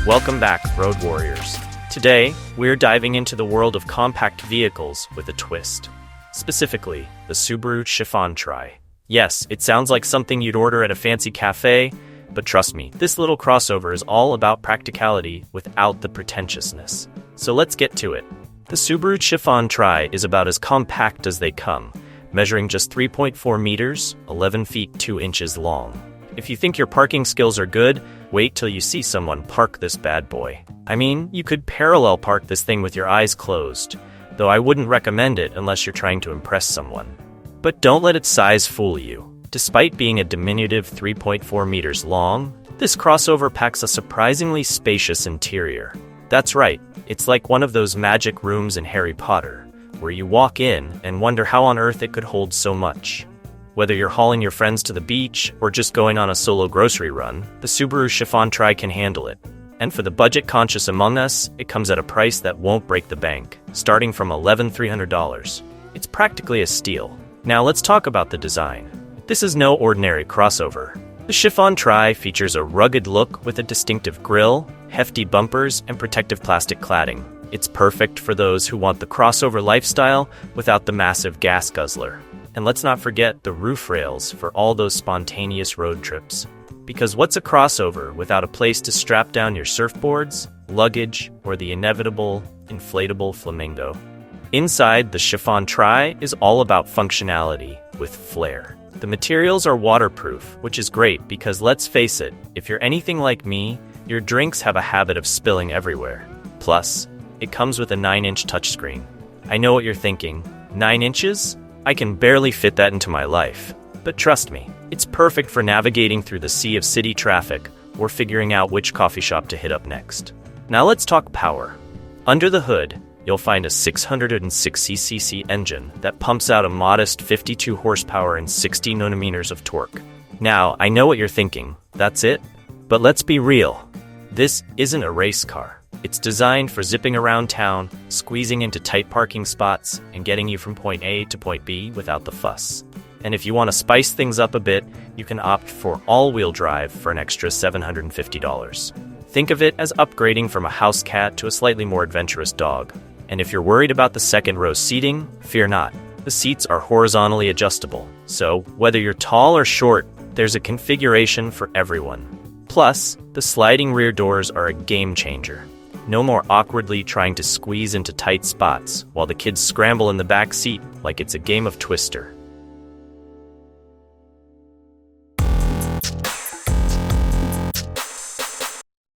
Welcome back, Road Warriors. Today, we're diving into the world of compact vehicles with a twist. Specifically, the Subaru Chiffon Try. Yes, it sounds like something you'd order at a fancy cafe, but trust me, this little crossover is all about practicality without the pretentiousness. So let's get to it. The Subaru Chiffon Try is about as compact as they come, measuring just 3.4 meters, 11 feet 2 inches long. If you think your parking skills are good, wait till you see someone park this bad boy. I mean, you could parallel park this thing with your eyes closed, though I wouldn't recommend it unless you're trying to impress someone. But don't let its size fool you. Despite being a diminutive 3.4 meters long, this crossover packs a surprisingly spacious interior. That's right, it's like one of those magic rooms in Harry Potter, where you walk in and wonder how on earth it could hold so much. Whether you're hauling your friends to the beach or just going on a solo grocery run, the Subaru Chiffon Try can handle it. And for the budget-conscious among us, it comes at a price that won't break the bank, starting from $11,300. It's practically a steal. Now let's talk about the design. This is no ordinary crossover. The Chiffon Try features a rugged look with a distinctive grille, hefty bumpers, and protective plastic cladding. It's perfect for those who want the crossover lifestyle without the massive gas guzzler. And let's not forget the roof rails for all those spontaneous road trips. Because what's a crossover without a place to strap down your surfboards, luggage, or the inevitable inflatable flamingo? Inside, the Chiffon Try is all about functionality with flair. The materials are waterproof, which is great because let's face it, if you're anything like me, your drinks have a habit of spilling everywhere. Plus, it comes with a 9-inch touchscreen. I know what you're thinking. 9 inches? I can barely fit that into my life. But trust me, it's perfect for navigating through the sea of city traffic or figuring out which coffee shop to hit up next. Now let's talk power. Under the hood, you'll find a 660cc engine that pumps out a modest 52 horsepower and 60 newton-meters of torque. Now, I know what you're thinking. That's it? But let's be real. This isn't a race car. It's designed for zipping around town, squeezing into tight parking spots, and getting you from point A to point B without the fuss. And if you want to spice things up a bit, you can opt for all-wheel drive for an extra $750. Think of it as upgrading from a house cat to a slightly more adventurous dog. And if you're worried about the second-row seating, fear not. The seats are horizontally adjustable, so whether you're tall or short, there's a configuration for everyone. Plus, the sliding rear doors are a game changer. No more awkwardly trying to squeeze into tight spots while the kids scramble in the back seat like it's a game of Twister.